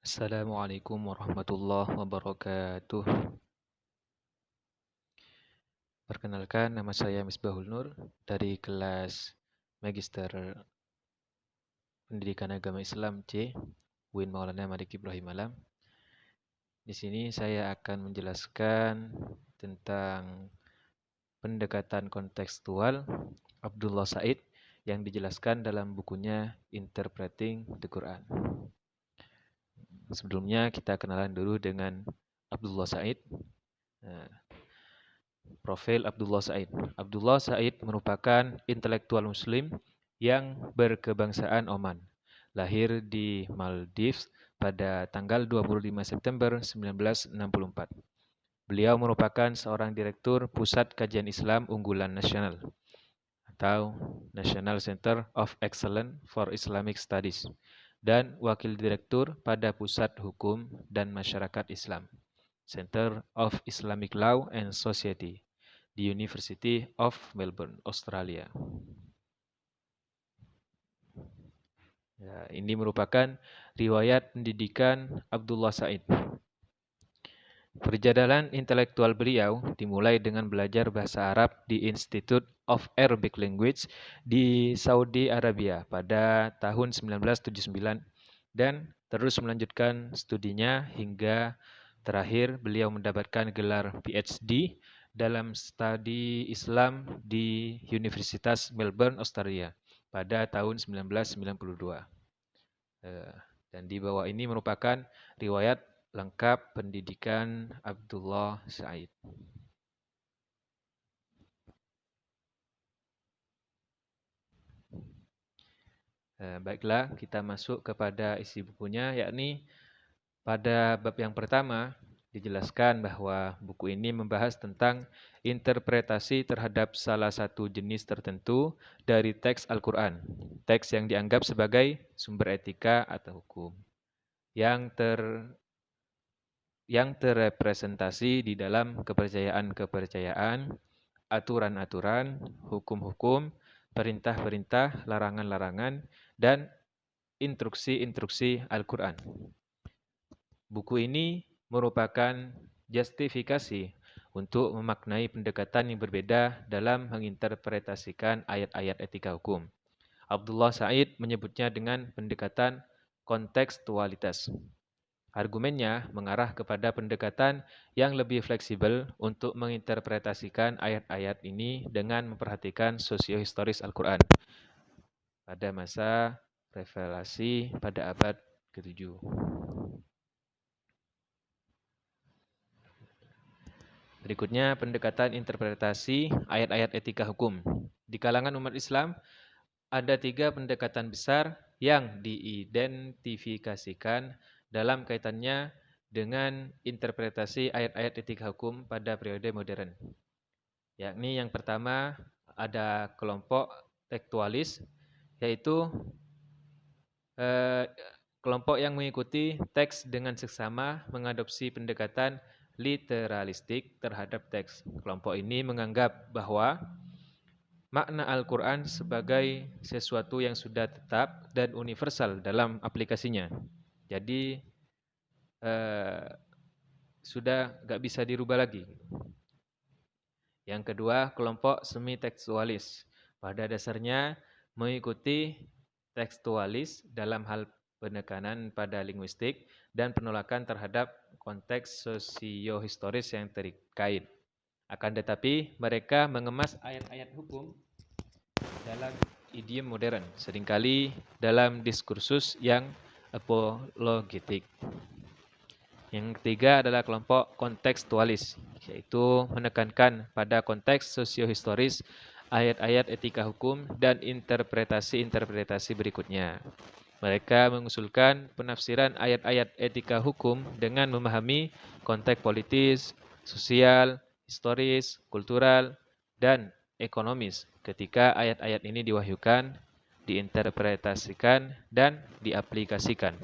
Assalamualaikum warahmatullahi wabarakatuh. Perkenalkan, nama saya Misbahul Nur dari kelas Magister Pendidikan Agama Islam C, UIN Maulana Malik Ibrahim Alam. Di sini saya akan menjelaskan tentang pendekatan kontekstual Abdullah Said yang dijelaskan dalam bukunya Interpreting the Quran. Sebelumnya kita kenalan dulu dengan Abdullah Said. Nah, Profil Abdullah Said. Abdullah Said merupakan intelektual muslim yang berkebangsaan Oman. Lahir di Maldives pada tanggal 25 September 1964. Beliau merupakan seorang direktur Pusat Kajian Islam Unggulan Nasional atau National Center of Excellence for Islamic Studies dan wakil direktur pada Pusat Hukum dan Masyarakat Islam Center of Islamic Law and Society di University of Melbourne, Australia. Ya, ini merupakan riwayat pendidikan Abdullah Said. Perjalanan intelektual beliau dimulai dengan belajar bahasa Arab di Institute of Arabic Language di Saudi Arabia pada tahun 1979 dan terus melanjutkan studinya hingga terakhir beliau mendapatkan gelar PhD dalam studi Islam di Universitas Melbourne, Australia pada tahun 1992. Dan di bawah ini merupakan riwayat lengkap pendidikan Abdullah Said. Baiklah, kita masuk kepada isi bukunya, yakni pada bab yang pertama dijelaskan bahwa buku ini membahas tentang interpretasi terhadap salah satu jenis tertentu dari teks Al-Quran, teks yang dianggap sebagai sumber etika atau hukum, yang terrepresentasi di dalam kepercayaan-kepercayaan, aturan-aturan, hukum-hukum, perintah-perintah, larangan-larangan, dan instruksi-instruksi Al-Quran. Buku ini merupakan justifikasi untuk memaknai pendekatan yang berbeda dalam menginterpretasikan ayat-ayat etika hukum. Abdullah Said menyebutnya dengan pendekatan kontekstualitas. Argumennya mengarah kepada pendekatan yang lebih fleksibel untuk menginterpretasikan ayat-ayat ini dengan memperhatikan sosiohistoris Al-Quran pada masa revelasi pada abad ke-7. Berikutnya, pendekatan interpretasi ayat-ayat etika hukum. Di kalangan umat Islam, ada 3 pendekatan besar yang diidentifikasikan dalam kaitannya dengan interpretasi ayat-ayat etika hukum pada periode modern. Yakni yang pertama ada kelompok tekstualis, yaitu kelompok yang mengikuti teks dengan seksama mengadopsi pendekatan literalistik terhadap teks. Kelompok ini menganggap bahwa makna Al-Quran sebagai sesuatu yang sudah tetap dan universal dalam aplikasinya. Jadi sudah nggak bisa dirubah lagi. Yang kedua, kelompok semi-tekstualis. Pada dasarnya mengikuti tekstualis dalam hal penekanan pada linguistik dan penolakan terhadap konteks sosiohistoris yang terkait. Akan tetapi, mereka mengemas ayat-ayat hukum dalam idiom modern, seringkali dalam diskursus yang apologetik. Yang ketiga adalah kelompok kontekstualis, yaitu menekankan pada konteks sosiohistoris ayat-ayat etika hukum dan interpretasi-interpretasi berikutnya. Mereka mengusulkan penafsiran ayat-ayat etika hukum dengan memahami konteks politis, sosial, historis, kultural, dan ekonomis ketika ayat-ayat ini diwahyukan, diinterpretasikan, dan diaplikasikan.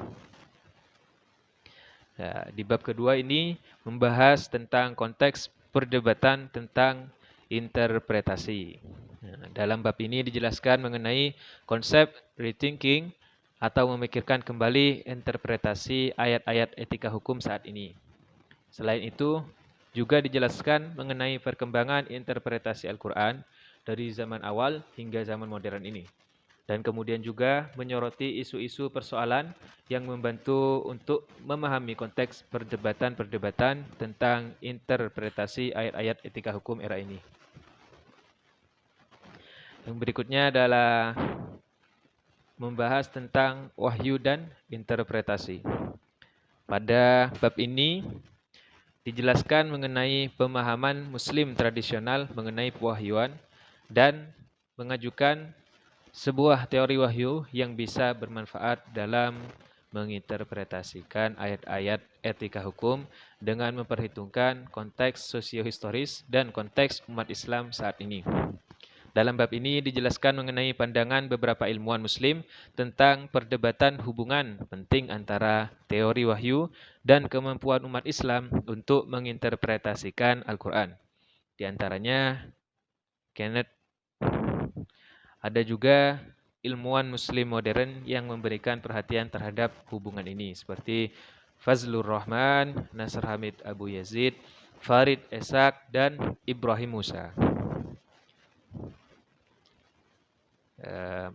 Nah, di bab kedua ini membahas tentang konteks perdebatan tentang interpretasi. Nah, dalam bab ini dijelaskan mengenai konsep rethinking atau memikirkan kembali interpretasi ayat-ayat etika hukum saat ini. Selain itu, juga dijelaskan mengenai perkembangan interpretasi Al-Quran dari zaman awal hingga zaman modern ini. Dan kemudian juga menyoroti isu-isu persoalan yang membantu untuk memahami konteks perdebatan-perdebatan tentang interpretasi ayat-ayat etika hukum era ini. Yang berikutnya adalah membahas tentang wahyu dan interpretasi. Pada bab ini dijelaskan mengenai pemahaman Muslim tradisional mengenai pewahyuan dan mengajukan sebuah teori wahyu yang bisa bermanfaat dalam menginterpretasikan ayat-ayat etika hukum dengan memperhitungkan konteks sosiohistoris dan konteks umat Islam saat ini. Dalam bab ini dijelaskan mengenai pandangan beberapa ilmuwan Muslim tentang perdebatan hubungan penting antara teori wahyu dan kemampuan umat Islam untuk menginterpretasikan Al-Quran. Di antaranya, Kenneth. Ada juga ilmuwan Muslim modern yang memberikan perhatian terhadap hubungan ini, seperti Fazlur Rahman, Nasr Hamid Abu Yazid, Farid Esak, dan Ibrahim Musa.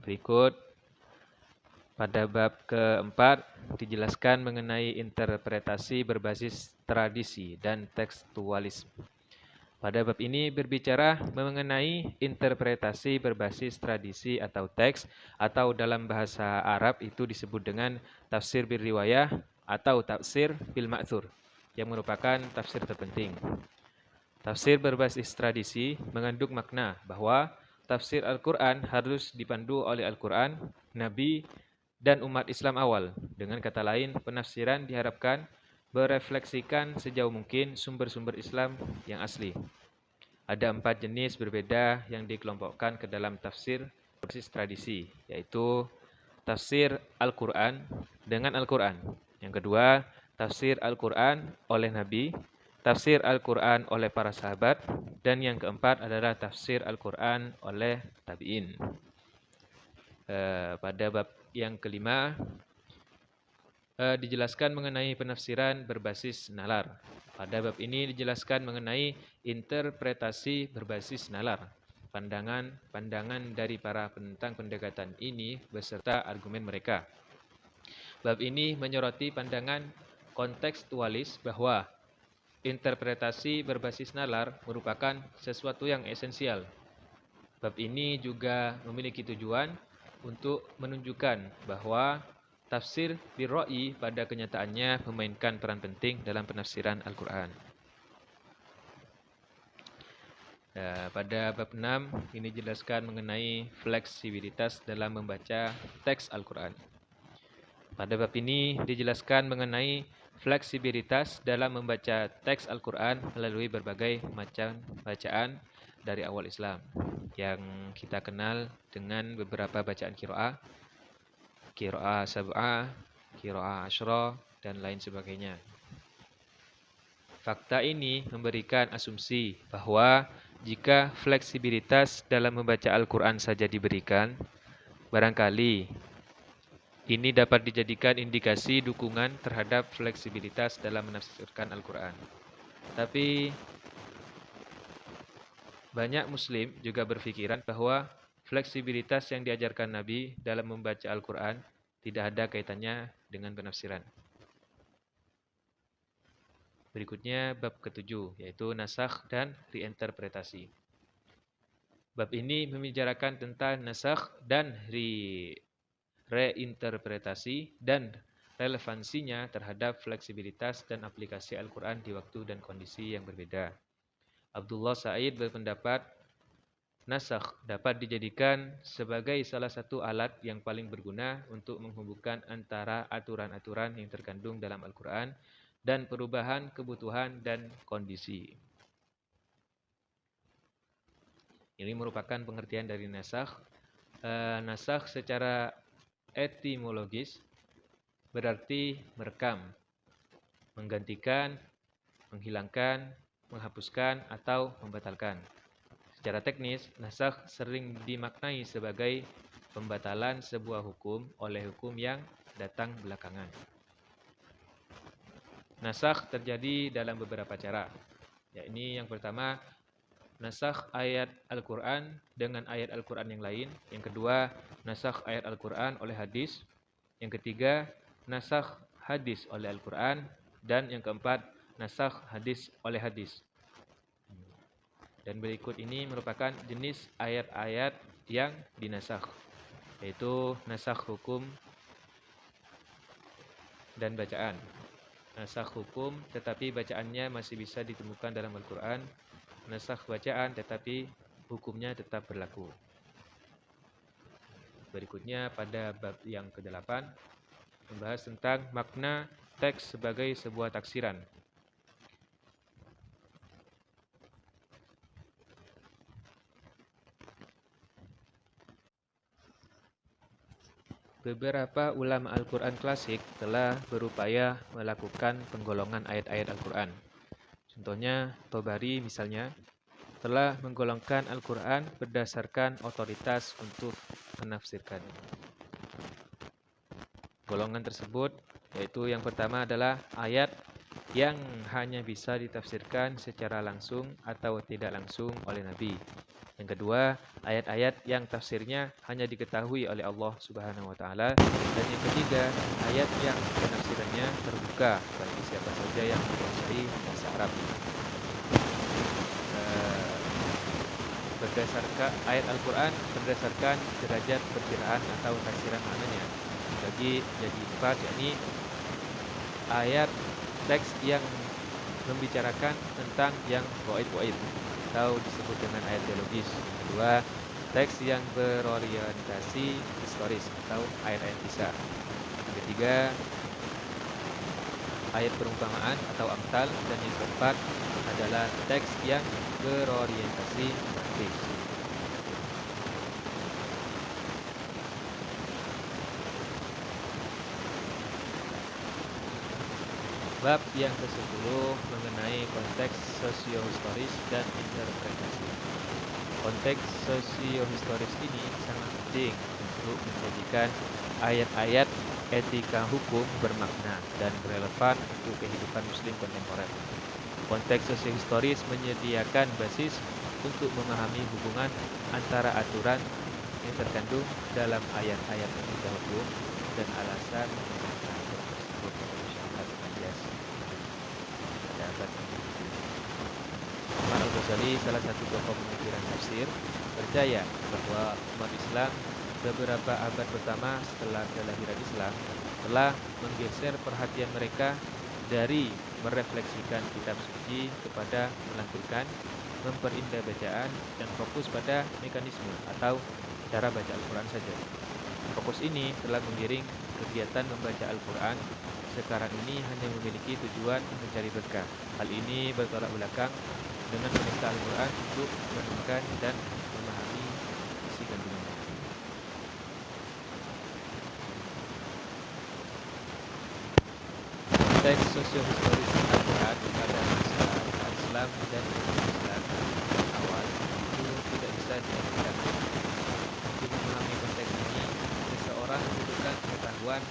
Berikut, pada bab keempat, dijelaskan mengenai interpretasi berbasis tradisi dan tekstualisme. Pada bab ini berbicara mengenai interpretasi berbasis tradisi atau teks, atau dalam bahasa Arab itu disebut dengan tafsir bil riwayah atau tafsir bil ma'thur, yang merupakan tafsir terpenting. Tafsir berbasis tradisi mengandung makna bahwa tafsir Al-Quran harus dipandu oleh Al-Quran, Nabi, dan umat Islam awal. Dengan kata lain, penafsiran diharapkan berefleksikan sejauh mungkin sumber-sumber Islam yang asli. Ada 4 jenis berbeda yang dikelompokkan ke dalam tafsir berbasis tradisi, yaitu tafsir Al-Quran dengan Al-Quran. Yang kedua, tafsir Al-Quran oleh Nabi, tafsir Al-Quran oleh para sahabat, dan yang keempat adalah tafsir Al-Quran oleh tabi'in. Pada bab yang kelima, dijelaskan mengenai penafsiran berbasis nalar. Pada bab ini dijelaskan mengenai interpretasi berbasis nalar. Pandangan dari para penentang pendekatan ini beserta argumen mereka. Bab ini menyoroti pandangan kontekstualis bahwa interpretasi berbasis nalar merupakan sesuatu yang esensial. Bab ini juga memiliki tujuan untuk menunjukkan bahwa tafsir birra'i pada kenyataannya memainkan peran penting dalam penafsiran Al-Quran. Pada bab 6 ini dijelaskan mengenai fleksibilitas dalam membaca teks Al-Quran. Pada bab ini dijelaskan mengenai fleksibilitas dalam membaca teks Al-Quran melalui berbagai macam bacaan dari awal Islam, yang kita kenal dengan beberapa bacaan qiraah, qiraah sab'ah, qiraah asyra, dan lain sebagainya. Fakta ini memberikan asumsi bahwa jika fleksibilitas dalam membaca Al-Quran saja diberikan, barangkali ini dapat dijadikan indikasi dukungan terhadap fleksibilitas dalam menafsirkan Al-Quran. Tapi banyak Muslim juga berpikiran bahwa fleksibilitas yang diajarkan Nabi dalam membaca Al-Quran tidak ada kaitannya dengan penafsiran. Berikutnya bab ke-7, yaitu nasakh dan reinterpretasi. Bab ini membicarakan tentang nasakh dan reinterpretasi dan relevansinya terhadap fleksibilitas dan aplikasi Al-Quran di waktu dan kondisi yang berbeda. Abdullah Sa'id berpendapat nasakh dapat dijadikan sebagai salah satu alat yang paling berguna untuk menghubungkan antara aturan-aturan yang terkandung dalam Al-Quran dan perubahan kebutuhan dan kondisi. Ini merupakan pengertian dari nasakh. Nasakh secara etimologis berarti merekam, menggantikan, menghilangkan, menghapuskan, atau membatalkan. Secara teknis, nasakh sering dimaknai sebagai pembatalan sebuah hukum oleh hukum yang datang belakangan. Nasakh terjadi dalam beberapa cara. Yakni yang pertama, nasakh ayat Al-Quran dengan ayat Al-Quran yang lain. Yang kedua, nasakh ayat Al-Quran oleh hadis. Yang ketiga, nasakh hadis oleh Al-Quran. Dan yang keempat, nasakh hadis oleh hadis. Dan berikut ini merupakan jenis ayat-ayat yang dinasakh, yaitu nasakh hukum dan bacaan. Nasakh hukum tetapi bacaannya masih bisa ditemukan dalam Al-Quran. Nasakh bacaan tetapi hukumnya tetap berlaku. Berikutnya pada bab yang ke-8 membahas tentang makna teks sebagai sebuah taksiran. Beberapa ulama Al-Quran klasik telah berupaya melakukan penggolongan ayat-ayat Al-Quran. Contohnya, Tobari misalnya telah menggolongkan Al-Quran berdasarkan otoritas untuk menafsirkan. Golongan tersebut yaitu yang pertama adalah ayat yang hanya bisa ditafsirkan secara langsung atau tidak langsung oleh Nabi. Yang kedua, ayat-ayat yang tafsirnya hanya diketahui oleh Allah Subhanahu wa taala. Dan yang ketiga, ayat yang penafsirannya terbuka bagi siapa saja yang menguasai bahasa Arab. Berdasarkan ayat Al-Quran berdasarkan derajat perkiraan atau tafsiran maknanya jadi 4, yakni ayat teks yang membicarakan tentang yang gaib atau disebut dengan ayat teologis. Yang kedua, teks yang berorientasi historis atau ayat-ayat kisah. Yang ketiga, ayat perumpamaan atau amsal. Dan yang keempat adalah teks yang berorientasi praktis. Bab yang ke-10 mengenai konteks sosiohistoris dan interpretasi. Konteks sosiohistoris ini sangat penting untuk menjadikan ayat-ayat etika hukum bermakna dan relevan untuk kehidupan muslim kontemporer. Konteks sosiohistoris menyediakan basis untuk memahami hubungan antara aturan yang terkandung dalam ayat-ayat etika hukum dan alasan Umar Al-Ghazali, salah satu tokoh pemikiran tafsir, percaya bahwa umat Islam beberapa abad pertama setelah kelahiran Islam telah menggeser perhatian mereka dari merefleksikan kitab suci kepada melantunkan, memperindah bacaan, dan fokus pada mekanisme atau cara baca Al-Quran saja. Fokus ini telah menggiring kegiatan membaca Al-Quran sekarang ini hanya memiliki tujuan mencari berkah. Hal ini bertolak belakang dengan perintah Al-Quran untuk menemukan dan memahami isi kandungannya. Konteks sosiohistoris Al-Quran pada masa Islam dan Islam awal itu tidak bisa diartikan. Untuk memahami konteks ini, seseorang membutuhkan pengetahuan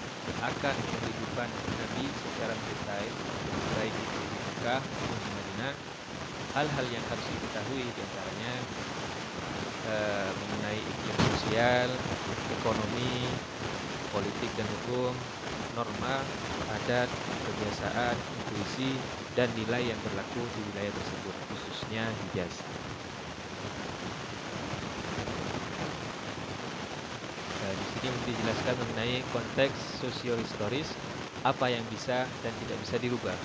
akan kehidupan Nabi secara detail, baik itu di Mekah maupun di Madinah. Hal-hal yang harus diketahui diantaranya mengenai iklim sosial, ekonomi, politik dan hukum, norma, adat, kebiasaan, intuisi, dan nilai yang berlaku di wilayah tersebut, khususnya Hijaz. Di sini dijelaskan mengenai konteks sosiohistoris, apa yang bisa dan tidak bisa dirubah.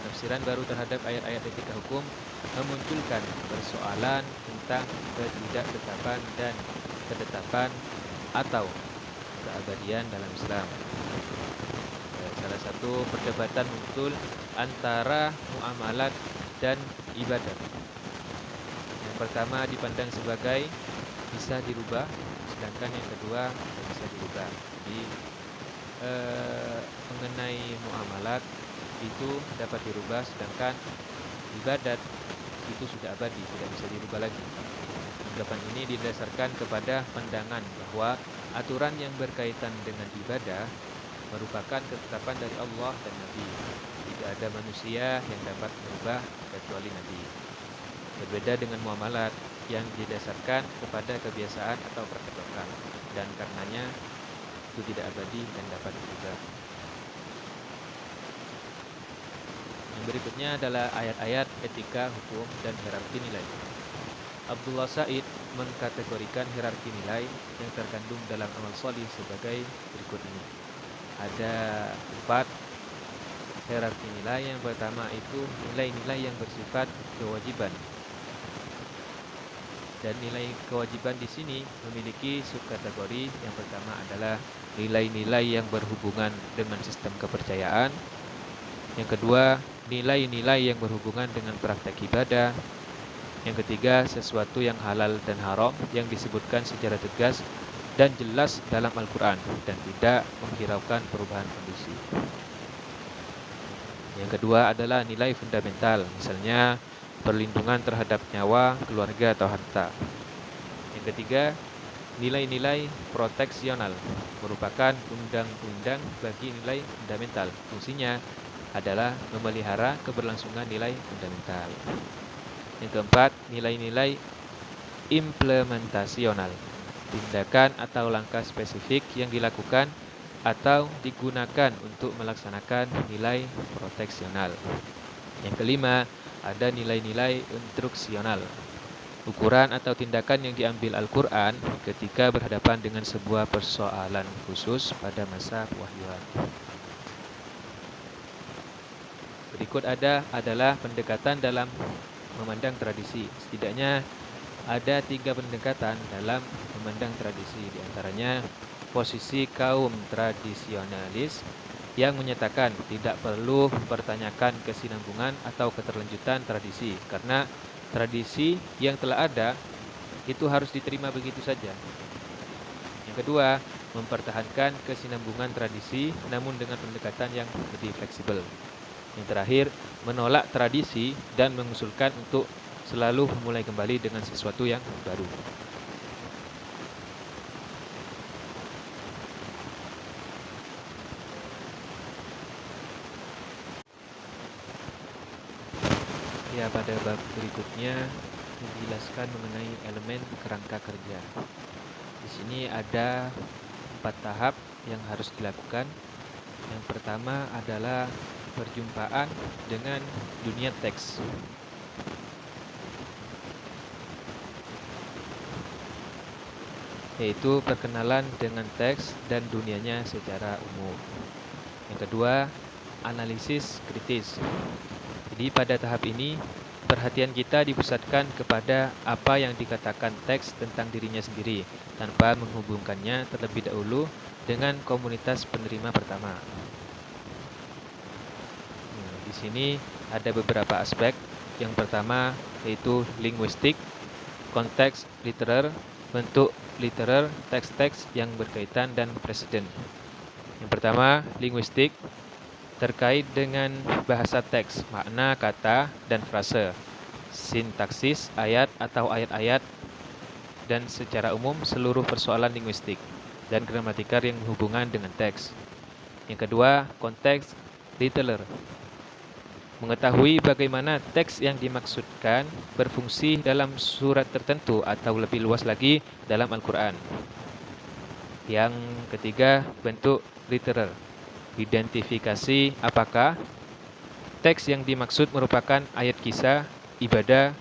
Tafsiran baru terhadap ayat-ayat etika hukum memunculkan persoalan tentang ketidaktetapan dan ketetapan atau keabadian dalam Islam. Salah satu perdebatan muncul antara muamalat dan ibadat. Yang pertama dipandang sebagai bisa dirubah, sedangkan yang kedua tidak bisa dirubah. Jadi mengenai muamalat itu dapat dirubah, sedangkan ibadat itu sudah abadi, tidak bisa dirubah lagi. Anggapan ini didasarkan kepada pandangan bahwa aturan yang berkaitan dengan ibadah merupakan ketetapan dari Allah dan Nabi. Tidak ada manusia yang dapat merubah kecuali Nabi. Berbeda dengan muamalat yang didasarkan kepada kebiasaan atau praktek lokal, dan karenanya itu tidak abadi dan dapat dirubah. Yang berikutnya adalah ayat-ayat etika, hukum, dan hierarki nilai. Abdullah Said mengkategorikan hierarki nilai yang terkandung dalam amal sholih sebagai berikut ini. Ada 4 hierarki nilai. Yang pertama itu nilai-nilai yang bersifat kewajiban. Dan nilai kewajiban di sini memiliki subkategori. Yang pertama adalah nilai-nilai yang berhubungan dengan sistem kepercayaan. Yang kedua, nilai-nilai yang berhubungan dengan praktek ibadah. Yang ketiga, sesuatu yang halal dan haram yang disebutkan secara tegas dan jelas dalam Al-Quran dan tidak menghiraukan perubahan kondisi. Yang kedua adalah nilai fundamental, misalnya perlindungan terhadap nyawa, keluarga, atau harta. Yang ketiga, nilai-nilai proteksional merupakan undang-undang bagi nilai fundamental. Fungsinya adalah memelihara keberlangsungan nilai fundamental. Yang keempat, nilai-nilai implementasional, tindakan atau langkah spesifik yang dilakukan atau digunakan untuk melaksanakan nilai proteksional. Yang kelima, ada nilai-nilai instruksional, ukuran atau tindakan yang diambil Al-Quran ketika berhadapan dengan sebuah persoalan khusus pada masa pewahyuan. Berikut adalah pendekatan dalam memandang tradisi. Setidaknya ada 3 pendekatan dalam memandang tradisi. Di antaranya posisi kaum tradisionalis yang menyatakan tidak perlu mempertanyakan kesinambungan atau keterlanjutan tradisi, karena tradisi yang telah ada itu harus diterima begitu saja. Yang kedua, mempertahankan kesinambungan tradisi namun dengan pendekatan yang lebih fleksibel. Yang terakhir, menolak tradisi dan mengusulkan untuk selalu memulai kembali dengan sesuatu yang baru. Ya, pada bab berikutnya menjelaskan mengenai elemen kerangka kerja. Di sini ada 4 tahap yang harus dilakukan. Yang pertama adalah perjumpaan dengan dunia teks. Yaitu perkenalan dengan teks dan dunianya secara umum. Yang kedua, analisis kritis. Jadi pada tahap ini, perhatian kita dipusatkan kepada apa yang dikatakan teks tentang dirinya sendiri, tanpa menghubungkannya terlebih dahulu dengan komunitas penerima pertama. Di sini ada beberapa aspek. Yang pertama yaitu linguistik, konteks literer, bentuk literer, teks-teks yang berkaitan, dan preseden. Yang pertama, linguistik, terkait dengan bahasa teks, makna kata dan frase, sintaksis ayat atau ayat-ayat, dan secara umum seluruh persoalan linguistik dan gramatikal yang berhubungan dengan teks. Yang kedua, konteks literer, mengetahui bagaimana teks yang dimaksudkan berfungsi dalam surat tertentu atau lebih luas lagi dalam Al-Quran. Yang ketiga, bentuk literer, identifikasi apakah teks yang dimaksud merupakan ayat kisah, ibadah,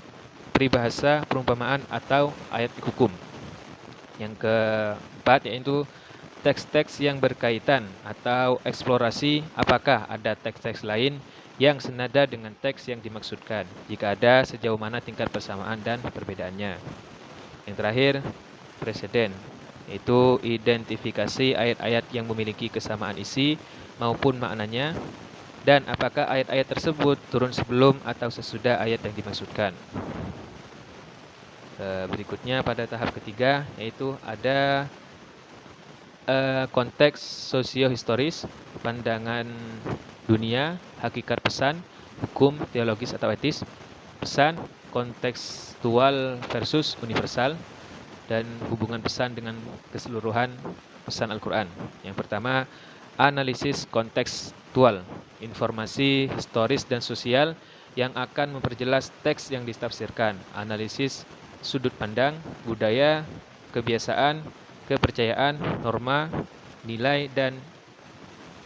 peribahasa, perumpamaan, atau ayat hukum. Yang keempat yaitu teks-teks yang berkaitan atau eksplorasi apakah ada teks-teks lain yang senada dengan teks yang dimaksudkan. Jika ada, sejauh mana tingkat persamaan dan perbedaannya. Yang terakhir, preseden, yaitu identifikasi ayat-ayat yang memiliki kesamaan isi maupun maknanya, dan apakah ayat-ayat tersebut turun sebelum atau sesudah ayat yang dimaksudkan. Berikutnya pada tahap ketiga yaitu ada konteks sosiohistoris, pandangan dunia, hakikat pesan, hukum, teologis atau etis, pesan, kontekstual versus universal, dan hubungan pesan dengan keseluruhan pesan Al-Quran. Yang pertama, analisis kontekstual, informasi historis dan sosial yang akan memperjelas teks yang ditafsirkan. Analisis sudut pandang, budaya, kebiasaan, kepercayaan, norma, nilai, dan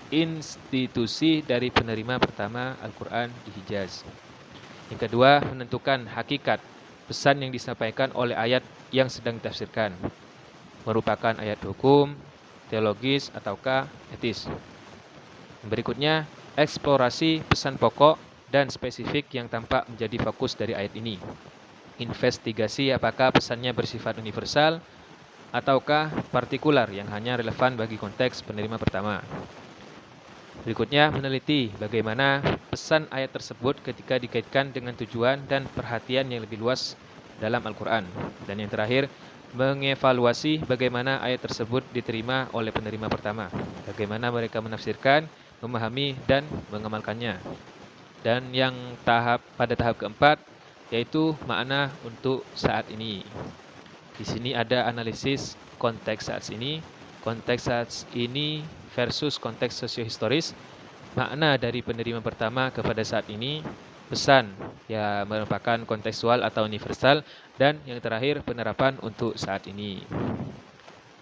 institusi dari penerima pertama Al-Quran di Hijaz. Yang kedua, menentukan hakikat pesan yang disampaikan oleh ayat yang sedang ditafsirkan, merupakan ayat hukum, teologis, ataukah etis. Berikutnya, eksplorasi pesan pokok dan spesifik yang tampak menjadi fokus dari ayat ini. Investigasi apakah pesannya bersifat universal ataukah partikular yang hanya relevan bagi konteks penerima pertama. Berikutnya, meneliti bagaimana pesan ayat tersebut ketika dikaitkan dengan tujuan dan perhatian yang lebih luas dalam Al-Quran. Dan yang terakhir, mengevaluasi bagaimana ayat tersebut diterima oleh penerima pertama, bagaimana mereka menafsirkan, memahami, dan mengamalkannya. Dan yang pada tahap keempat, yaitu makna untuk saat ini. Di sini ada analisis konteks saat ini versus konteks sosiohistoris, makna dari penerima pertama kepada saat ini, pesan yang merupakan kontekstual atau universal, dan yang terakhir penerapan untuk saat ini.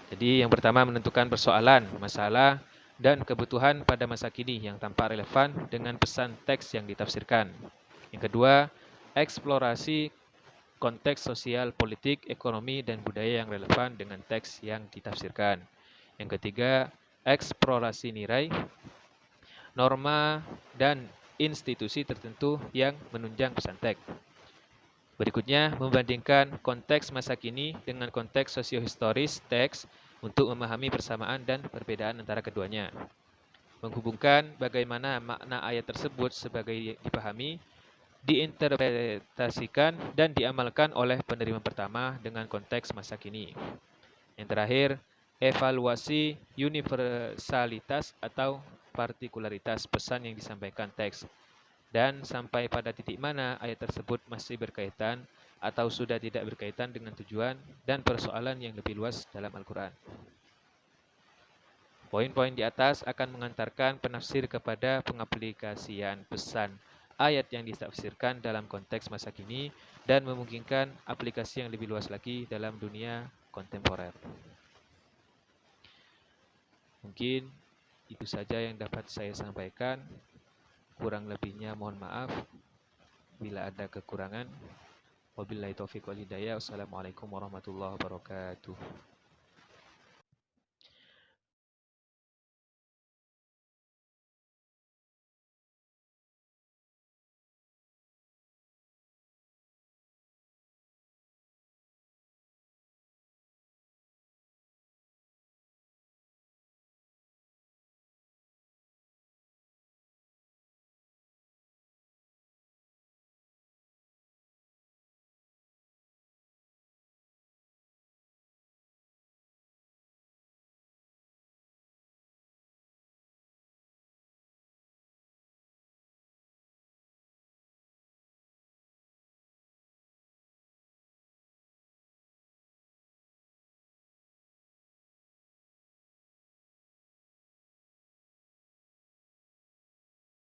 Jadi yang pertama, menentukan persoalan, masalah, dan kebutuhan pada masa kini yang tampak relevan dengan pesan teks yang ditafsirkan. Yang kedua, eksplorasi konteks sosial, politik, ekonomi, dan budaya yang relevan dengan teks yang ditafsirkan. Yang ketiga, eksplorasi nilai, norma, dan institusi tertentu yang menunjang pesan teks. Berikutnya, membandingkan konteks masa kini dengan konteks sosiohistoris teks untuk memahami persamaan dan perbedaan antara keduanya. Menghubungkan bagaimana makna ayat tersebut sebagai dipahami, diinterpretasikan, dan diamalkan oleh penerima pertama dengan konteks masa kini. Yang terakhir, evaluasi universalitas atau partikularitas pesan yang disampaikan teks, dan sampai pada titik mana ayat tersebut masih berkaitan atau sudah tidak berkaitan dengan tujuan dan persoalan yang lebih luas dalam Al-Quran. Poin-poin di atas akan mengantarkan penafsir kepada pengaplikasian pesan ayat yang ditafsirkan dalam konteks masa kini dan memungkinkan aplikasi yang lebih luas lagi dalam dunia kontemporer. Mungkin itu saja yang dapat saya sampaikan. Kurang lebihnya mohon maaf bila ada kekurangan. Wabillahi taufiq wal hidayah. Wassalamualaikum warahmatullahi wabarakatuh.